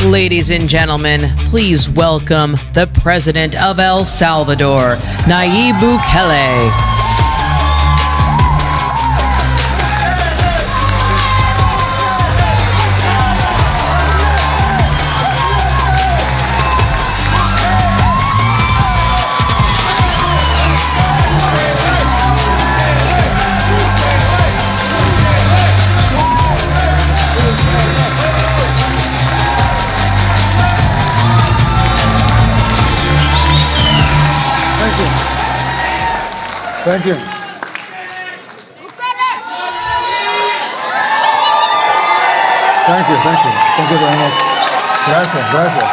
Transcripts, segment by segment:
Ladies and gentlemen, please welcome the President of El Salvador, Nayib Bukele. Thank you. Thank you, thank you. Thank you very much. Gracias, gracias.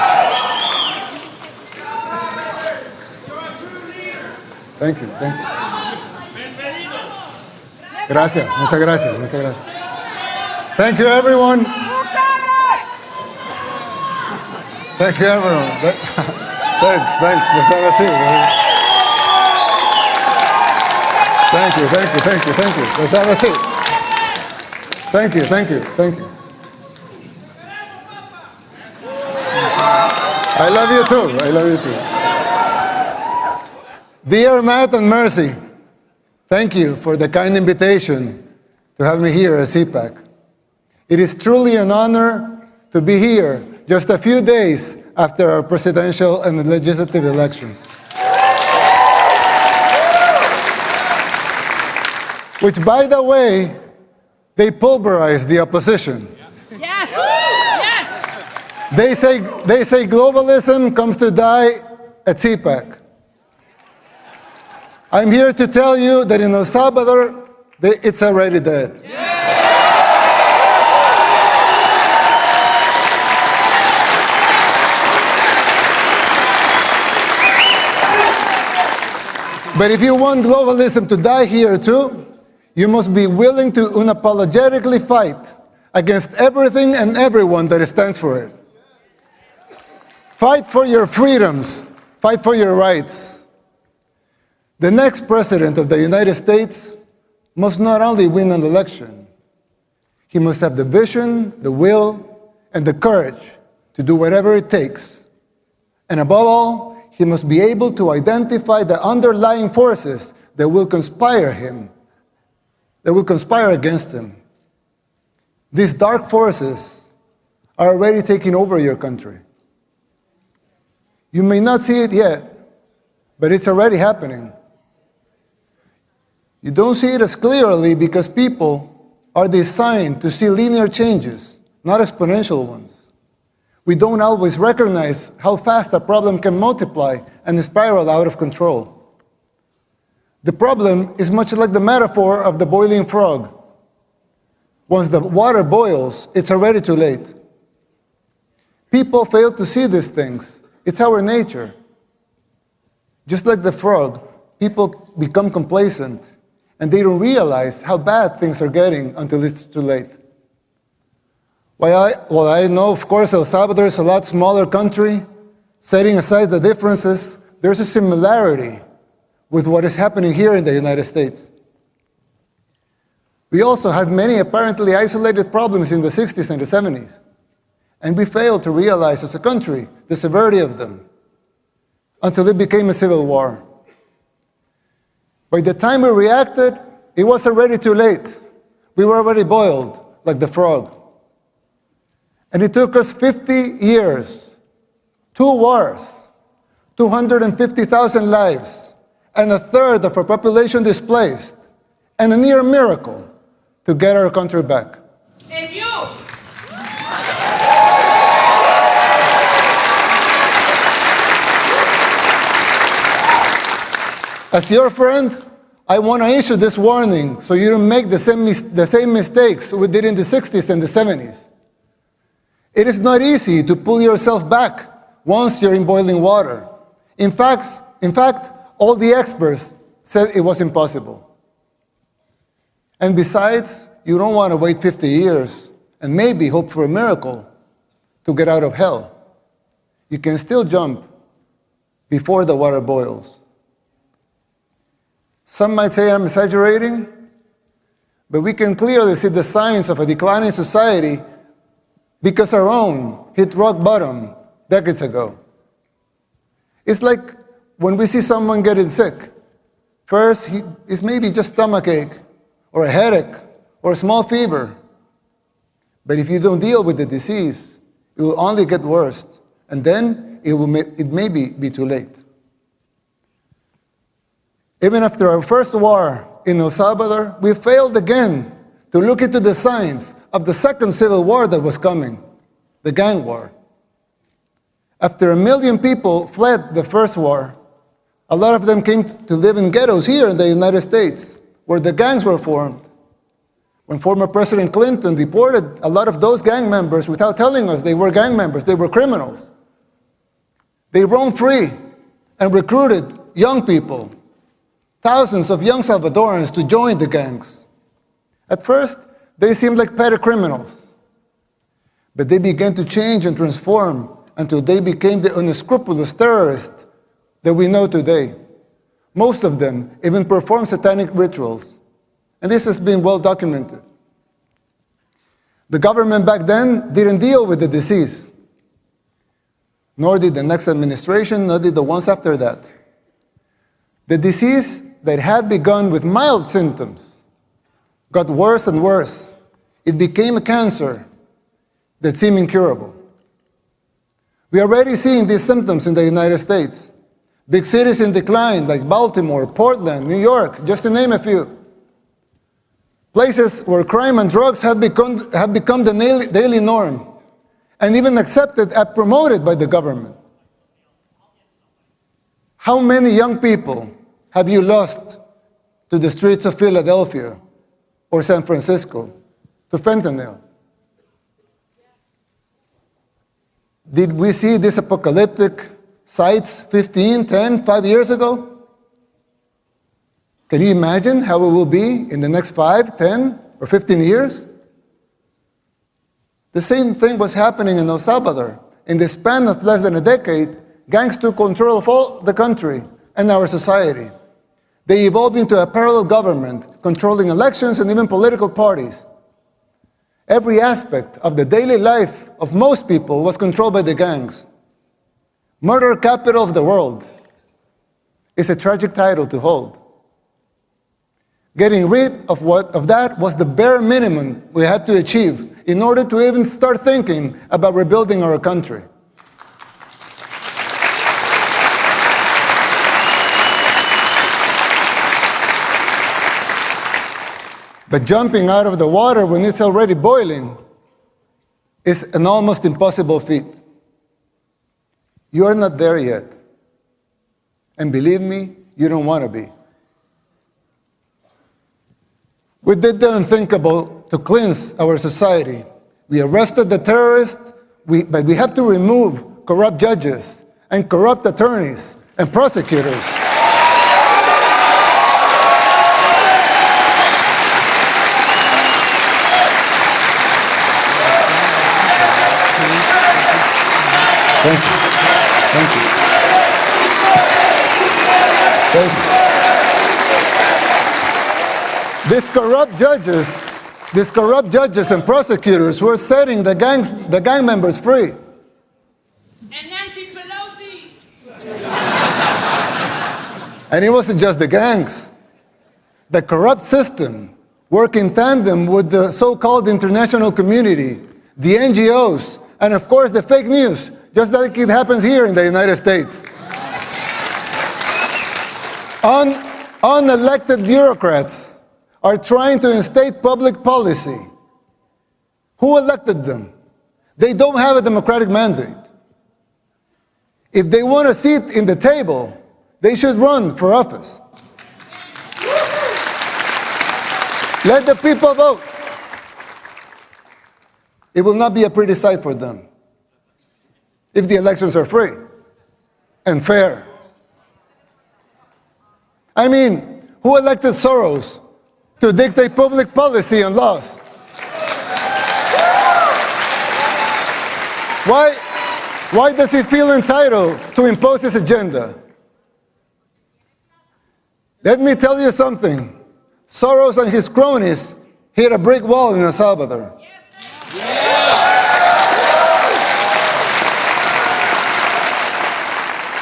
Thank you, thank you. Gracias, muchas gracias, muchas gracias. Thank you, everyone. Thank you, everyone. Thanks. Let's have a seat. Thank you. Let's have a seat. Thank you. I love you too. Dear Matt and Mercy, thank you for the kind invitation to have me here at CPAC. It is truly an honor to be here just a few days after our presidential and legislative elections, which, by the way, they pulverized the opposition. Yes. They say globalism comes to die at CPAC. I'm here to tell you that in El Salvador, it's already dead. But if you want globalism to die here too, you must be willing to unapologetically fight against everything and everyone that stands for it. Fight for your freedoms. Fight for your rights. The next president of the United States must not only win an election, he must have the vision, the will, and the courage to do whatever it takes. And above all, he must be able to identify the underlying forces that will conspire against him. These dark forces are already taking over your country. You may not see it yet, but it's already happening. You don't see it as clearly because people are designed to see linear changes, not exponential ones. We don't always recognize how fast a problem can multiply and spiral out of control. The problem is much like the metaphor of the boiling frog. Once the water boils, it's already too late. People fail to see these things. It's our nature. Just like the frog, people become complacent, and they don't realize how bad things are getting until it's too late. While I know, of course, El Salvador is a lot smaller country, setting aside the differences, there's a similarity with what is happening here in the United States. We also had many apparently isolated problems in the 60s and the 70s, and we failed to realize as a country the severity of them until it became a civil war. By the time we reacted, it was already too late. We were already boiled like the frog. And it took us 50 years, 2 wars, 250,000 lives, and a third of our population displaced, and a near miracle to get our country back. And you. As your friend, I want to issue this warning so you don't make the same mistakes we did in the 60s and the 70s. It is not easy to pull yourself back once you're in boiling water. In fact, all the experts said it was impossible. And besides, you don't want to wait 50 years and maybe hope for a miracle to get out of hell. You can still jump before the water boils. Some might say I'm exaggerating, but we can clearly see the signs of a declining society because our own hit rock bottom decades ago. It's like when we see someone getting sick. First, it's maybe just stomachache, or a headache, or a small fever. But if you don't deal with the disease, it will only get worse, and then it may be too late. Even after our first war in El Salvador, we failed again to look into the signs of the second civil war that was coming, the gang war. After 1 million people fled the first war, a lot of them came to live in ghettos here in the United States, where the gangs were formed. When former President Clinton deported a lot of those gang members without telling us they were gang members, they were criminals. They roamed free and recruited young people, thousands of young Salvadorans, to join the gangs. At first, they seemed like petty criminals, but they began to change and transform until they became the unscrupulous terrorists that we know today. Most of them even perform satanic rituals, and this has been well documented. The government back then didn't deal with the disease, nor did the next administration, nor did the ones after that. The disease that had begun with mild symptoms got worse and worse. It became a cancer that seemed incurable. We are already seeing these symptoms in the United States. Big cities in decline like Baltimore, Portland, New York, just to name a few. Places where crime and drugs have become the daily norm, and even accepted and promoted by the government. How many young people have you lost to the streets of Philadelphia or San Francisco, to fentanyl? Did we see these apocalyptic sights 15, 10, 5 years ago? Can you imagine how it will be in the next 5, 10, or 15 years? The same thing was happening in El Salvador. In the span of less than a decade, gangs took control of all the country and our society. They evolved into a parallel government, controlling elections and even political parties. Every aspect of the daily life of most people was controlled by the gangs. Murder capital of the world is a tragic title to hold. Getting rid of that was the bare minimum we had to achieve in order to even start thinking about rebuilding our country. But jumping out of the water when it's already boiling is an almost impossible feat. You are not there yet. And believe me, you don't want to be. We did the unthinkable to cleanse our society. We arrested the terrorists, but we have to remove corrupt judges and corrupt attorneys and prosecutors. Thank you. Thank you. Thank you. These corrupt judges and prosecutors were setting the gang members free. And Nancy Pelosi. And it wasn't just the gangs. The corrupt system worked in tandem with the so-called international community, the NGOs, and of course the fake news, just like it happens here in the United States. Unelected bureaucrats are trying to instate public policy. Who elected them? They don't have a democratic mandate. If they want a seat in the table, they should run for office. Let the people vote. It will not be a pretty sight for them if the elections are free and fair. I mean, who elected Soros to dictate public policy and laws? Why does he feel entitled to impose his agenda? Let me tell you something. Soros and his cronies hit a brick wall in El Salvador.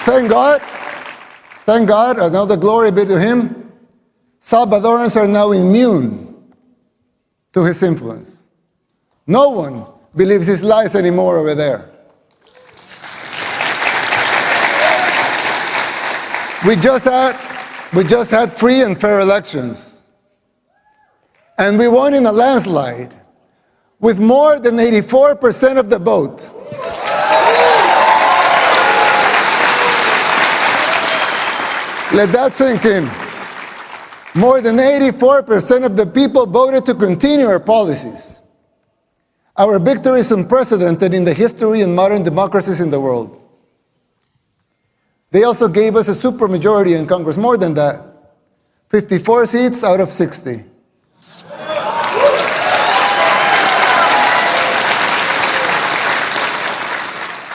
thank God, and all the glory be to him, Salvadorans are now immune to his influence. No one believes his lies anymore over there. We just had free and fair elections. And we won in a landslide with more than 84% of the vote. Let that sink in. More than 84% of the people voted to continue our policies. Our victory is unprecedented in the history and modern democracies in the world. They also gave us a supermajority in Congress, more than that. 54 seats out of 60.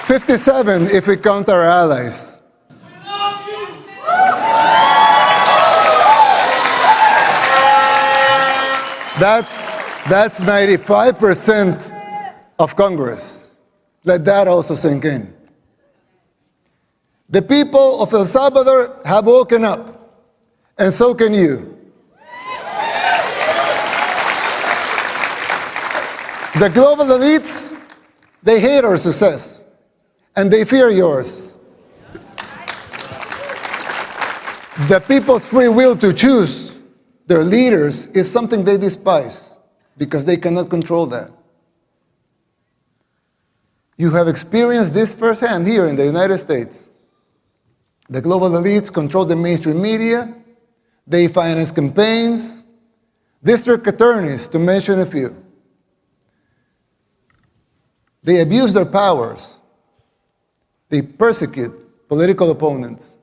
"57 if we count our allies. That's 95% of Congress. Let that also sink in. The people of El Salvador have woken up, and so can you. The global elites, they hate our success, and they fear yours. The people's free will to choose their leaders is something they despise because they cannot control that. You have experienced this firsthand here in the United States. The global elites control the mainstream media. They finance campaigns, district attorneys, to mention a few. They abuse their powers. They persecute political opponents.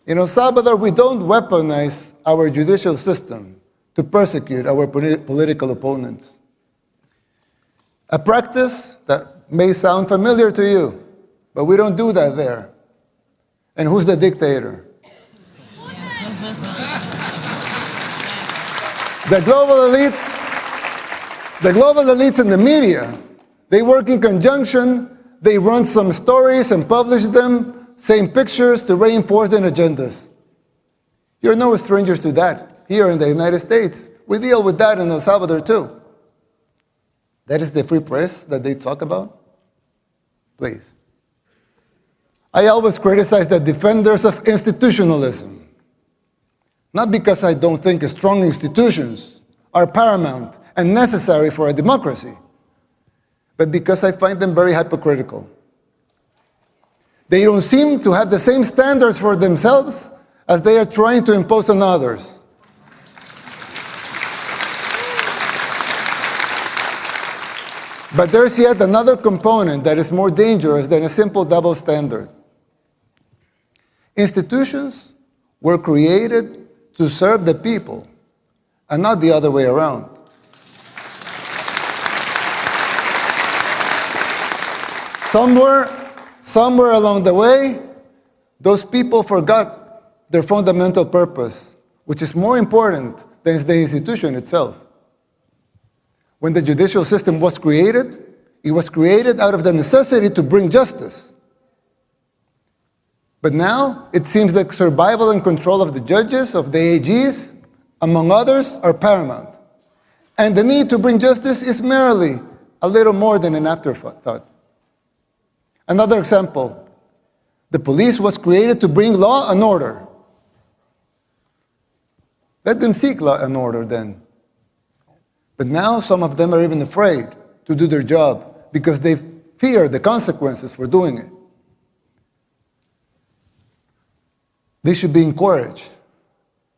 In El Salvador, we don't weaponize our judicial system to persecute our political opponents. A practice that may sound familiar to you, but we don't do that there. And who's the dictator? The global elites in the media, they work in conjunction. They run some stories and publish them, same pictures to reinforce their agendas. You're no strangers to that here in the United States. We deal with that in El Salvador too. That is the free press that they talk about? Please. I always criticize the defenders of institutionalism. Not because I don't think strong institutions are paramount and necessary for a democracy, but because I find them very hypocritical. They don't seem to have the same standards for themselves as they are trying to impose on others. But there's yet another component that is more dangerous than a simple double standard. Institutions were created to serve the people and not the other way around. Somewhere along the way, those people forgot their fundamental purpose, which is more important than the institution itself. When the judicial system was created, it was created out of the necessity to bring justice. But now, it seems like survival and control of the judges, of the AGs, among others, are paramount. And the need to bring justice is merely a little more than an afterthought. Another example, the police was created to bring law and order. Let them seek law and order then. But now some of them are even afraid to do their job because they fear the consequences for doing it. They should be encouraged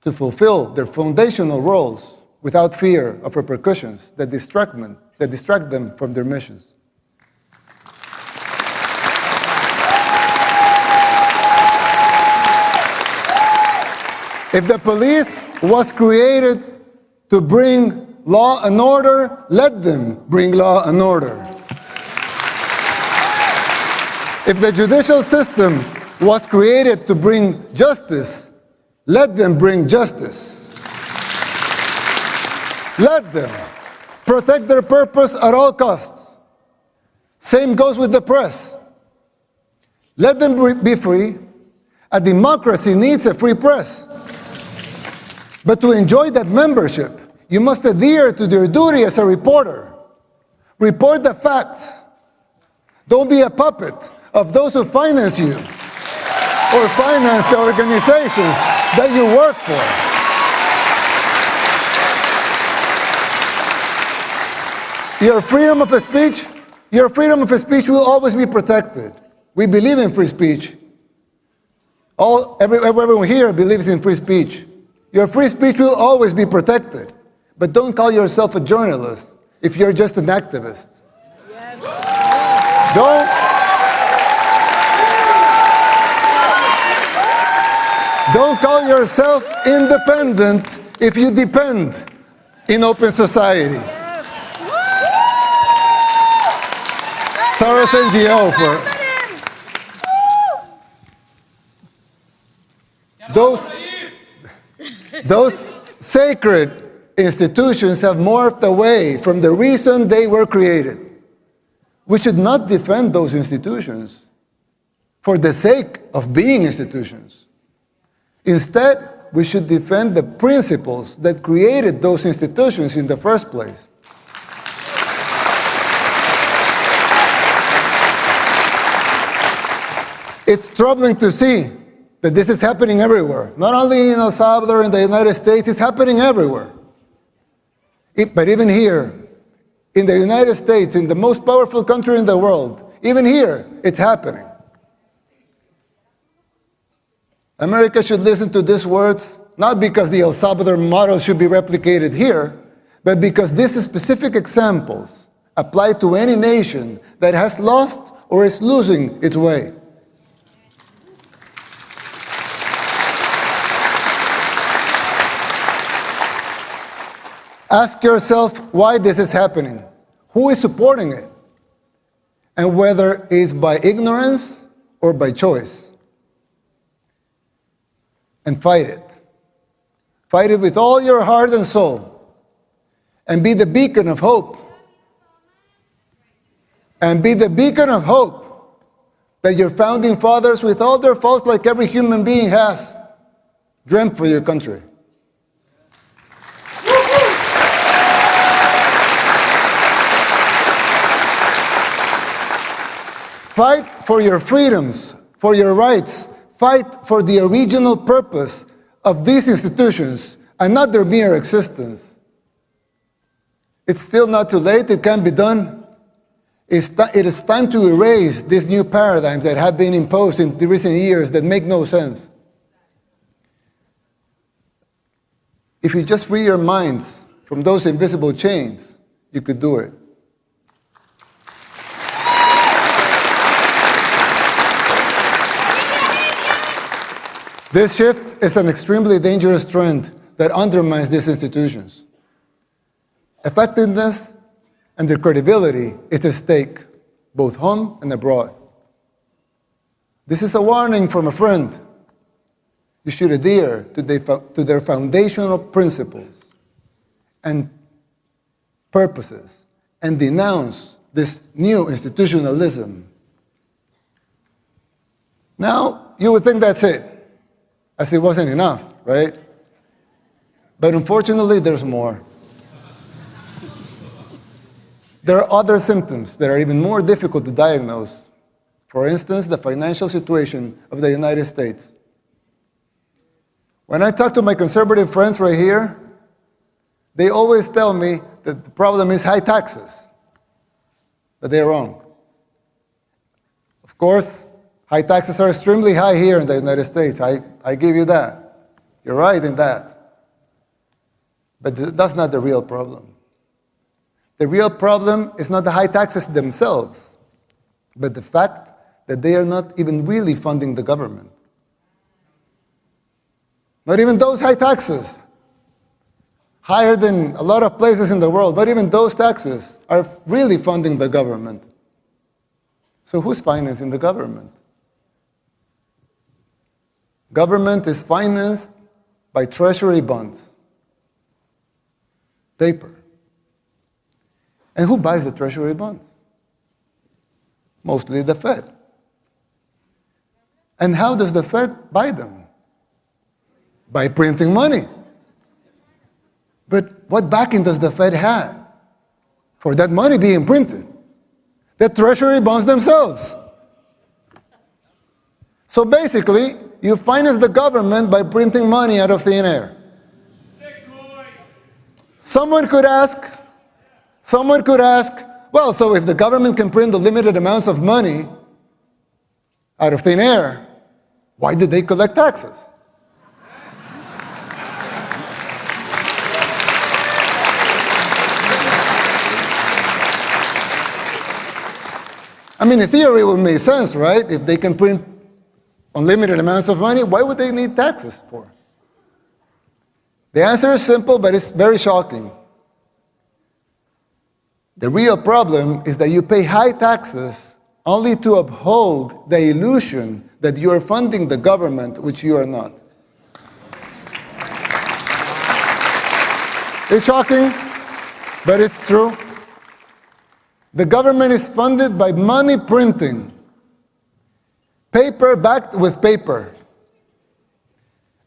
to fulfill their foundational roles without fear of repercussions that distract them from their missions. If the police was created to bring law and order, let them bring law and order. If the judicial system was created to bring justice, let them bring justice. Let them protect their purpose at all costs. Same goes with the press. Let them be free. A democracy needs a free press. But to enjoy that membership, you must adhere to your duty as a reporter. Report the facts. Don't be a puppet of those who finance you or finance the organizations that you work for. Your freedom of speech will always be protected. We believe in free speech. Everyone here believes in free speech. Your free speech will always be protected. But don't call yourself a journalist if you're just an activist. Don't call yourself independent if you depend in open society. Sarah's NGO for those sacred institutions have morphed away from the reason they were created. We should not defend those institutions for the sake of being institutions. Instead, we should defend the principles that created those institutions in the first place. It's troubling to see that this is happening everywhere. Not only in El Salvador and the United States, it's happening everywhere. But even here, in the United States, in the most powerful country in the world, even here, it's happening. America should listen to these words, not because the El Salvador model should be replicated here, but because these specific examples apply to any nation that has lost or is losing its way. Ask yourself why this is happening, who is supporting it, and whether it is by ignorance or by choice. And fight it. Fight it with all your heart and soul. And be the beacon of hope. And be the beacon of hope that your founding fathers, with all their faults like every human being has, dreamt for your country. Fight for your freedoms, for your rights. Fight for the original purpose of these institutions and not their mere existence. It's still not too late. It can be done. It is time to erase these new paradigms that have been imposed in the recent years that make no sense. If you just free your minds from those invisible chains, you could do it. This shift is an extremely dangerous trend that undermines these institutions. Effectiveness and their credibility is at stake, both home and abroad. This is a warning from a friend. You should adhere to their foundational principles and purposes and denounce this new institutionalism. Now, you would think that's it. As it wasn't enough, right? But unfortunately, there's more. There are other symptoms that are even more difficult to diagnose. For instance, the financial situation of the United States. When I talk to my conservative friends right here, they always tell me that the problem is high taxes. But they're wrong. Of course, high taxes are extremely high here in the United States. I give you that. You're right in that. But that's not the real problem. The real problem is not the high taxes themselves, but the fact that they are not even really funding the government. Not even those high taxes, higher than a lot of places in the world, not even those taxes are really funding the government. So who's financing the government? Government is financed by treasury bonds, paper. And who buys the treasury bonds? Mostly the Fed. And how does the Fed buy them? By printing money. But what backing does the Fed have for that money being printed? The Treasury bonds themselves. So basically, you finance the government by printing money out of thin air. Someone could ask, well, so if the government can print the limited amounts of money out of thin air, why did they collect taxes? I mean, in theory, it would make sense, right? If they can print unlimited amounts of money, why would they need taxes for? The answer is simple, but it's very shocking. The real problem is that you pay high taxes only to uphold the illusion that you are funding the government, which you are not. It's shocking, but it's true. The government is funded by money printing, paper backed with paper,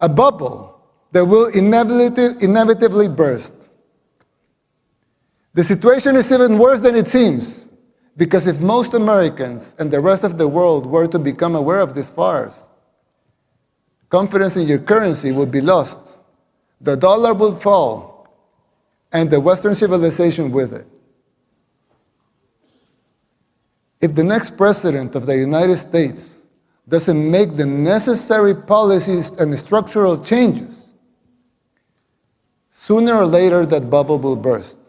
a bubble that will inevitably burst. The situation is even worse than it seems, because if most Americans and the rest of the world were to become aware of this farce, confidence in your currency would be lost, the dollar would fall, and the Western civilization with it. If the next president of the United States doesn't make the necessary policies and structural changes, sooner or later that bubble will burst.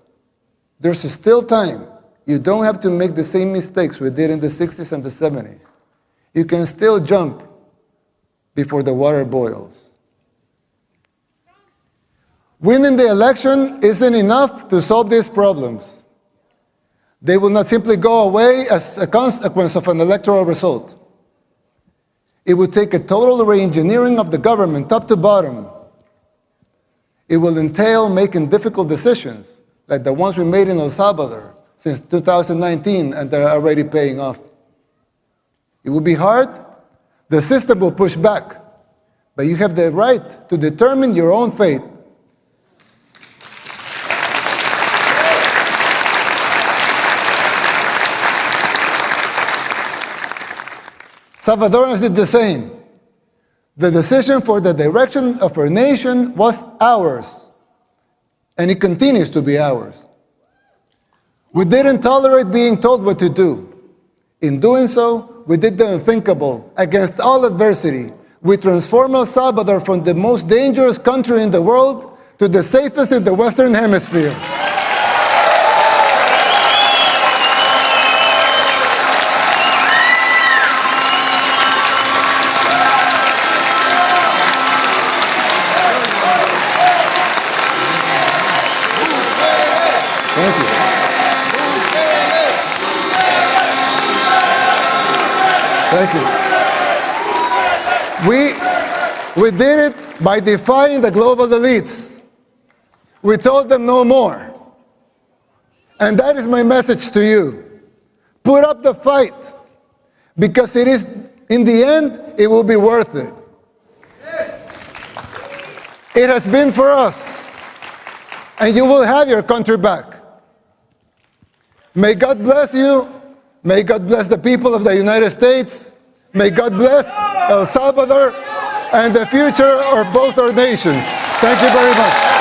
There's still time. You don't have to make the same mistakes we did in the 60s and the 70s. You can still jump before the water boils. Winning the election isn't enough to solve these problems. They will not simply go away as a consequence of an electoral result. It would take a total re-engineering of the government, top to bottom. It will entail making difficult decisions, like the ones we made in El Salvador since 2019, and they're already paying off. It will be hard. The system will push back. But you have the right to determine your own fate. Salvadorans did the same. The decision for the direction of our nation was ours, and it continues to be ours. We didn't tolerate being told what to do. In doing so, we did the unthinkable. Against all adversity, we transformed El Salvador from the most dangerous country in the world to the safest in the Western Hemisphere. Thank you. Thank you. We did it by defying the global elites. We told them no more. And that is my message to you. Put up the fight, because it is, in the end, it will be worth it. It has been for us, and you will have your country back. May God bless you. May God bless the people of the United States. May God bless El Salvador and the future of both our nations. Thank you very much.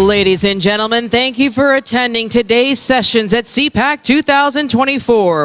Ladies and gentlemen, thank you for attending today's sessions at CPAC 2024.